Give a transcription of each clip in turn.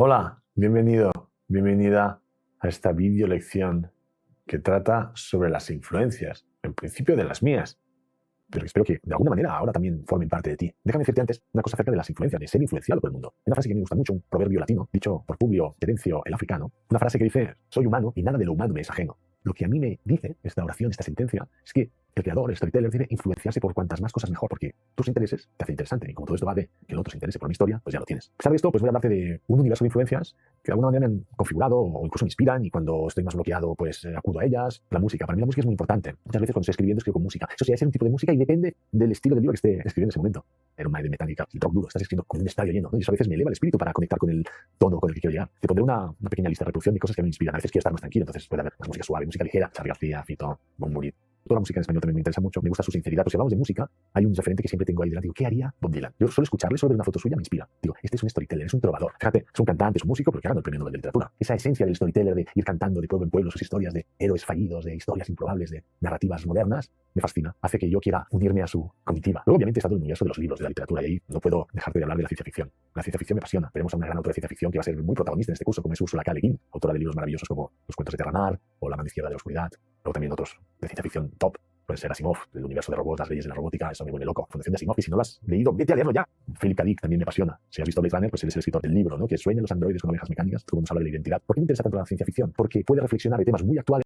Hola, bienvenido, bienvenida a esta video lección que trata sobre las influencias, en principio de las mías, pero espero que de alguna manera ahora también formen parte de ti. Déjame decirte antes una cosa acerca de las influencias, de ser influenciado por el mundo. Hay una frase que me gusta mucho, un proverbio latino, dicho por Publio Terencio el africano, una frase que dice: soy humano y nada de lo humano me es ajeno. Lo que a mí me dice esta oración, esta sentencia, es que el creador, el storyteller, debe influenciarse por cuantas más cosas mejor, porque tus intereses te hacen interesante, y como todo esto va de que el otro se interese por mi historia, pues ya lo tienes. A pesar de esto, pues voy a hablarte de un universo de influencias que de alguna manera me han configurado o incluso me inspiran, y cuando estoy más bloqueado, pues acudo a ellas. La música, para mí la música es muy importante. Muchas veces cuando estoy escribiendo, escribo con música. Eso sí, es un tipo de música y depende del estilo del libro que esté escribiendo en ese momento. Era un Maiden Metallica, el rock duro, estás escribiendo con un estadio lleno, ¿no? Y eso a veces me eleva el espíritu para conectar con el tono con el que quiero llegar. Te pondré una pequeña lista de reproducción de cosas que me inspiran. A veces quiero estar más tranquilo, entonces puede haber más música suave, música ligera, Charly García, Fito, Bon Murit. Toda la música en español también me interesa mucho, me gusta su sinceridad. Pues si hablamos de música, hay un referente que siempre tengo ahí delante. Digo, ¿qué haría Bob Dylan? Yo suelo escucharle, solo ver una foto suya me inspira. Digo, este es un storyteller, es un trovador. Fíjate, es un cantante, es un músico, pero que ha ganado el premio Nobel de literatura. Esa esencia del storyteller, de ir cantando de pueblo en pueblo sus historias de héroes fallidos, de historias improbables, de narrativas modernas, me fascina. Hace que yo quiera unirme a su comitiva. Luego, obviamente, está todo el universo de los libros, de la literatura, y ahí no puedo dejarte de hablar de la ciencia ficción. La ciencia ficción me apasiona. Veremos a una gran autora de ciencia ficción que va a ser muy protagonista en este curso, como es Ursula K. Le Guin, autora de libros maravillosos como Los cuentos de Terramar o La mano izquierda de la oscuridad. Luego también otros de ciencia ficción top. Puede ser Asimov, del universo de robots, las leyes de la robótica, eso me vuelve loco. Fundación de Asimov, y si no lo has leído, vete a leerlo ya. Philip K. Dick también me apasiona. Si has visto Blade Runner, pues él es el escritor del libro, ¿no? Que sueñan los androides con ovejas mecánicas, como nos habla de la identidad. ¿Por qué me interesa tanto la ciencia ficción? Porque puede reflexionar de temas muy actuales.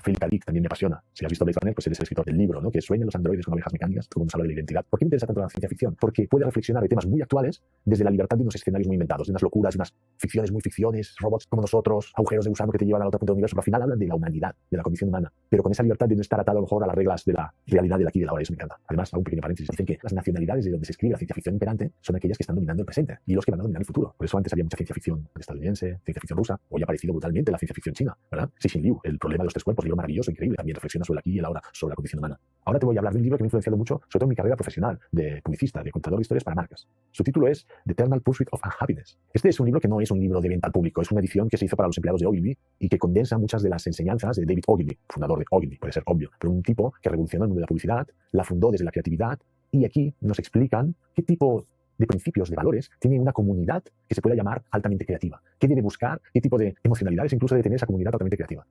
Philip K. Dick también me apasiona. Si has visto Blade Runner, pues él es el escritor del libro, ¿no? Que sueñan los androides con ovejas mecánicas, como nos habla de la identidad. ¿Por qué me interesa tanto la ciencia ficción? Porque puede reflexionar de temas muy actuales desde la libertad de unos escenarios muy inventados, de unas locuras, de unas ficciones muy ficciones, robots como nosotros, agujeros de gusano que te llevan al otro punto del universo, pero al final hablan de la humanidad, de la condición humana, pero con esa libertad de no estar atado a lo mejor a las reglas de la realidad del aquí y del ahora. Eso me encanta. Además, hago un pequeño paréntesis, dicen que las nacionalidades de donde se escribe la ciencia ficción imperante son aquellas que están dominando el presente y los que van a dominar el futuro. Por eso antes había mucha ciencia ficción estadounidense, ciencia ficción rusa, hoy ha aparecido brutalmente la ciencia ficción china, ¿verdad? Cixin Liu, El problema de los tres cuerpos, libro maravilloso, increíble, también reflexiona sobre el aquí y el ahora, sobre la condición humana. Ahora te voy a hablar de un libro que me ha influenciado mucho, sobre todo en mi carrera profesional de publicista, de contador de historias para marcas. Su título es The Eternal Pursuit of Unhappiness. Este es un libro que no es un libro de venta al público, es una edición que se hizo para los empleados de Ogilvy y que condensa muchas de las enseñanzas de David Ogilvy, fundador de Ogilvy, puede ser obvio, pero un tipo que revolucionó el mundo de la publicidad, la fundó desde la creatividad, y aquí nos explican qué tipo de principios, de valores, tiene una comunidad que se pueda llamar altamente creativa. ¿Qué debe buscar? ¿Qué tipo de emocionalidades incluso debe tener esa comunidad altamente creativa?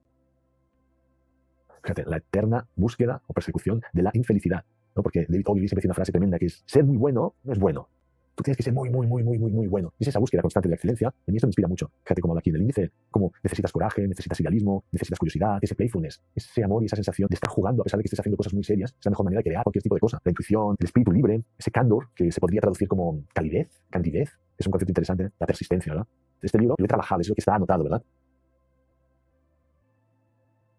Fíjate, la eterna búsqueda o persecución de la infelicidad, ¿no? Porque David Ogilvy siempre dice una frase tremenda que es: ser muy bueno no es bueno. Tú tienes que ser muy, muy, muy, muy, muy, muy bueno. Y es esa búsqueda constante de la excelencia. A mí esto me inspira mucho. Fíjate cómo habla aquí en el índice, cómo necesitas coraje, necesitas idealismo, necesitas curiosidad, ese playfulness, ese amor y esa sensación de estar jugando a pesar de que estés haciendo cosas muy serias. Es la mejor manera de crear cualquier tipo de cosa. La intuición, el espíritu libre, ese candor, que se podría traducir como calidez, candidez. Es un concepto interesante, la persistencia, ¿verdad? Este libro lo he trabajado, es lo que está anotado, ¿verdad?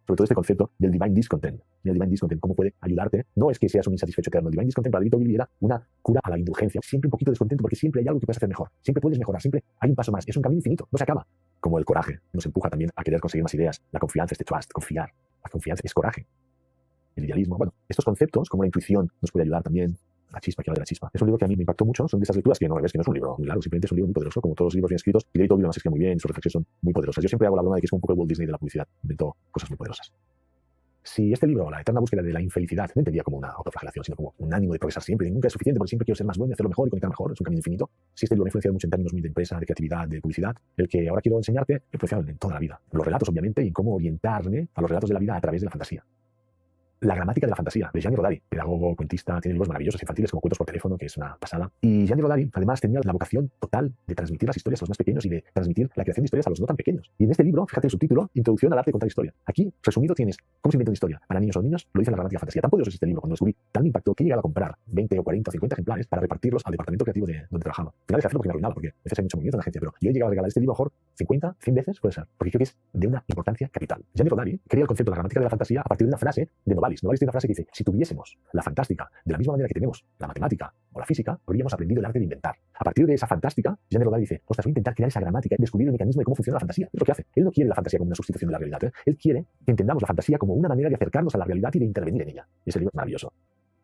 Sobre todo este concepto del divine discontent. Y el divine discontent, ¿cómo puede ayudarte? No es que seas un insatisfecho eterno. El divine discontent para David Ogilvy era una cura a la indulgencia. Siempre un poquito descontento porque siempre hay algo que puedes hacer mejor. Siempre puedes mejorar, siempre hay un paso más. Es un camino infinito, no se acaba. Como el coraje nos empuja también a querer conseguir más ideas. La confianza, este trust, confiar. La confianza es coraje. El idealismo, bueno, estos conceptos, como la intuición, nos puede ayudar también. La chispa, que habla de la chispa. Es un libro que a mí me impactó mucho. Son de esas lecturas que no ves que no es un libro muy largo, simplemente es un libro muy poderoso, como todos los libros bien escritos. Y David Ogilvy lo escribe muy bien, sus reflexiones son muy poderosas. Yo siempre hago la broma de que es un poco el Walt Disney de la publicidad. Inventó cosas muy poderosas. Si este libro, La eterna búsqueda de la infelicidad, no entendía como una autoflagelación, sino como un ánimo de progresar siempre, y nunca es suficiente porque siempre quiero ser más bueno y hacerlo mejor y conectar mejor, es un camino infinito. Si este libro me ha influenciado mucho en términos muy de empresa, de creatividad, de publicidad, el que ahora quiero enseñarte, me ha influenciado en toda la vida. Los relatos, obviamente, y cómo orientarme a los relatos de la vida a través de la fantasía. La gramática de la fantasía, de Gianni Rodari, pedagogo, cuentista, tiene libros maravillosos infantiles como Cuentos por teléfono, que es una pasada. Y Gianni Rodari, además, tenía la vocación total de transmitir las historias a los más pequeños y de transmitir la creación de historias a los no tan pequeños. Y en este libro, fíjate el subtítulo, Introducción al arte de contar historia. Aquí, resumido, tienes cómo se inventa una historia para niños o niños, lo dice la gramática de la fantasía. Tan poderoso es este libro, cuando descubrí, tan me impactó, que he llegado a comprar 20 o 40 o 50 ejemplares para repartirlos al departamento creativo de donde trabajaba. Al final dejé de hacerlo porque me arruinaba, porque a veces hay mucho movimiento en la agencia, pero yo he llegado a regalar este libro a lo mejor 50, 100 veces, puede ser, porque creo que es de una importancia capital. Gianni Rodari crea el concepto de la gramática de la fantasía a partir de una frase de Novalis. Novalis tiene una frase que dice: si tuviésemos la fantástica de la misma manera que tenemos la matemática o la física, habríamos aprendido el arte de inventar. A partir de esa fantástica, Gianni Rodari dice: ostras, voy a intentar crear esa gramática y descubrir el mecanismo de cómo funciona la fantasía. Es lo que hace. Él no quiere la fantasía como una sustitución de la realidad, ¿eh? Él quiere que entendamos la fantasía como una manera de acercarnos a la realidad y de intervenir en ella. Y ese libro es maravilloso.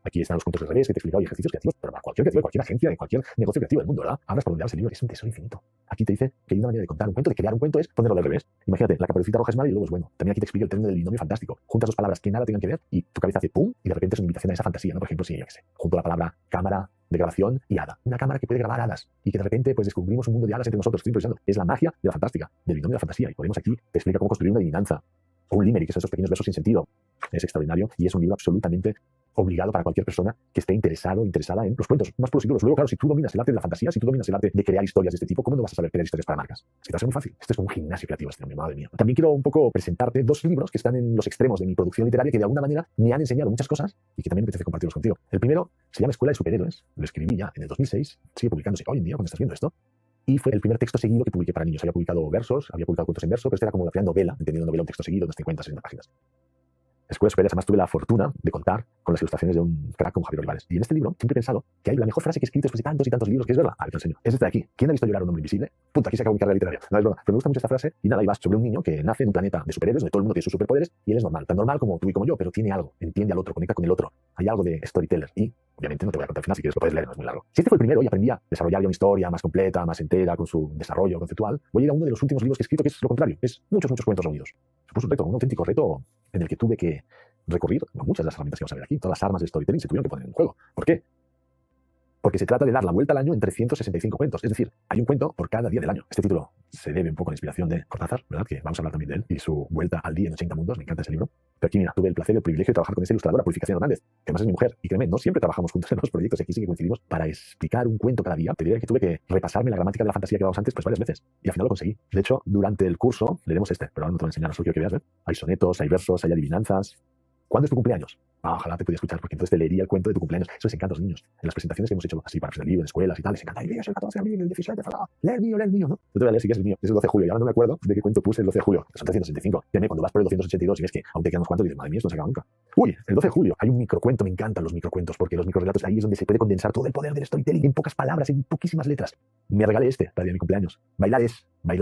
Aquí están los puntos del revés que te he explicado y ejercicios creativos, pero para cualquier creativo, de cualquier agencia, de cualquier negocio creativo del mundo, ¿verdad? Abras por donde abras el libro, que es un tesoro infinito. Aquí te dice que hay una manera de contar un cuento, de crear un cuento, es ponerlo del revés. Imagínate, la Caperucita Roja es mala y luego es bueno. También aquí te explica el término del binomio fantástico. Juntas dos palabras que nada tengan que ver y tu cabeza hace pum y de repente es una invitación a esa fantasía, ¿no? Por ejemplo, si yo qué sé, junto a la palabra cámara de grabación y hada. Una cámara que puede grabar hadas y que de repente pues descubrimos un mundo de hadas entre nosotros. Estoy improvisando. Es la magia de la fantástica, del binomio de la fantasía. Y ponemos aquí, te explica cómo construir una adivinanza o un limerick, que son esos pequeños versos sin sentido. Es extraordinario y es un libro absolutamente obligado para cualquier persona que esté interesada en los cuentos más puros y duros. Luego, claro, si tú dominas el arte de la fantasía, si tú dominas el arte de crear historias de este tipo, ¿cómo no vas a saber crear historias para marcas? Es que va a ser muy fácil. Esto es un gimnasio creativo, este hombre, madre mía. También quiero un poco presentarte dos libros que están en los extremos de mi producción literaria que de alguna manera me han enseñado muchas cosas y que también me apetece compartirlos contigo. El primero se llama Escuela de Superhéroes. Lo escribí ya en el 2006, sigue publicándose hoy en día cuando estás viendo esto. Y fue el primer texto seguido que publiqué para niños. Había publicado versos, había publicado cuentos en verso, pero este era como la primera novela, entendiendo novela, un texto seguido, unas 50, 60 páginas. Escuela de Superhéroes, además tuve la fortuna de contar con las ilustraciones de un crack como Javier Olivares. Y en este libro siempre he pensado que hay la mejor frase que he escrito después de tantos y tantos libros, que es verdad. A ver, te enseño. Es esta de aquí. ¿Quién ha visto llorar a un hombre invisible? Punto, aquí se acabó mi carrera literaria. No es broma. Pero me gusta mucho esta frase y nada, y vas sobre un niño que nace en un planeta de superhéroes, donde todo el mundo tiene sus superpoderes y él es normal. Tan normal como tú y como yo, pero tiene algo. Entiende al otro, conecta con el otro. Hay algo de storyteller y obviamente no te voy a contar el final, si quieres lo puedes leer, no es muy largo. Si este fue el primero y aprendí a desarrollar ya una historia más completa, más entera, con su desarrollo conceptual, voy a ir a uno de los últimos libros que he escrito, que es lo contrario. Es muchos cuentos reunidos. Supuso un reto, un auténtico reto en el que tuve que recurrir a muchas de las herramientas que vamos a ver aquí. Todas las armas de storytelling se tuvieron que poner en juego. ¿Por qué? Porque se trata de dar la vuelta al año en 365 cuentos. Es decir, hay un cuento por cada día del año. Este título se debe un poco a la inspiración de Cortázar, ¿verdad? Que vamos a hablar también de él y su vuelta al día en 80 mundos. Me encanta ese libro. Pero aquí, mira, tuve el placer y el privilegio de trabajar con esta ilustradora, Purificación Hernández, que además es mi mujer. Y créeme, no siempre trabajamos juntos en los proyectos y aquí sí que coincidimos para explicar un cuento cada día. Te diré que tuve que repasarme la gramática de la fantasía que hablábamos antes pues varias veces. Y al final lo conseguí. De hecho, durante el curso leeremos este, pero ahora no te voy a enseñar, solo quiero que veas, ¿eh? Hay sonetos, hay versos, hay adivinanzas. ¿Cuándo es tu cumpleaños? Ojalá te pudiera escuchar, porque entonces te leería el cuento de tu cumpleaños. Eso les encanta a los niños. En las presentaciones que hemos hecho así para presentar el libro en escuelas y tal, les encanta. El mío es el 14 de abril, el 17, lee el mío, ¿no? Yo te voy a leer si quieres el mío. Es el 12 de julio. Y ahora no me acuerdo de qué cuento puse el 12 de julio. Son 365. Créeme, cuando vas por el 282 y ves que aún te quedan unos cuantos, dices, madre mía, esto no se acaba nunca. Uy, el 12 de julio. Hay un microcuento, me encantan los microcuentos, porque los microrelatos ahí es donde se puede condensar todo el poder del storytelling en pocas palabras, en poquísimas letras. Me regalé este para el día de mi cumpleaños. Bailar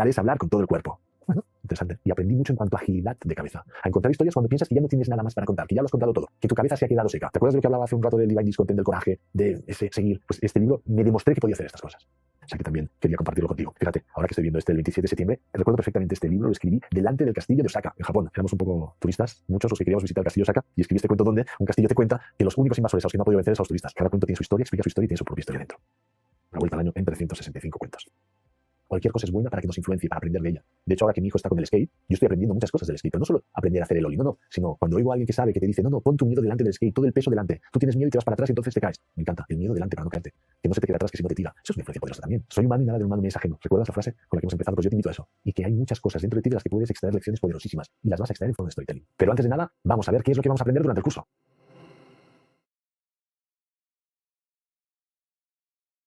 es hablar con todo el cuerpo. Bueno, interesante. Y aprendí mucho en cuanto a agilidad de cabeza. A encontrar historias cuando piensas que ya no tienes nada más para contar, que ya lo has contado todo, que tu cabeza se ha quedado seca. ¿Te acuerdas de lo que hablaba hace un rato del divine discontent, del coraje, de ese seguir? Pues este libro me demostré que podía hacer estas cosas. O sea que también quería compartirlo contigo. Fíjate, ahora que estoy viendo este el 27 de septiembre, recuerdo perfectamente este libro, lo escribí delante del castillo de Osaka, en Japón. Éramos un poco turistas, muchos los que queríamos visitar el castillo de Osaka, y escribí este cuento donde un castillo te cuenta que los únicos invasores a los que no ha podido vencer es a los turistas. Cada cuento tiene su historia, explica su historia y tiene su propia historia dentro. Una vuelta al año en 365 cuentos. Cualquier cosa es buena para que nos influencie, para aprender de ella. De hecho, ahora que mi hijo está con el skate, yo estoy aprendiendo muchas cosas del skate, pero no solo aprender a hacer el ollie, no, sino cuando oigo a alguien que sabe, que te dice, no, pon tu miedo delante del skate, todo el peso delante, tú tienes miedo y te vas para atrás y entonces te caes. Me encanta, el miedo delante para no caerte, que no se te quede atrás, que si no te tira. Eso es una influencia poderosa también. Soy humano y nada del humano me es ajeno. ¿Recuerdas la frase con la que hemos empezado? Pues yo te invito a eso. Y que hay muchas cosas dentro de ti de las que puedes extraer lecciones poderosísimas y las vas a extraer en forma de storytelling. Pero antes de nada, vamos a ver qué es lo que vamos a aprender durante el curso.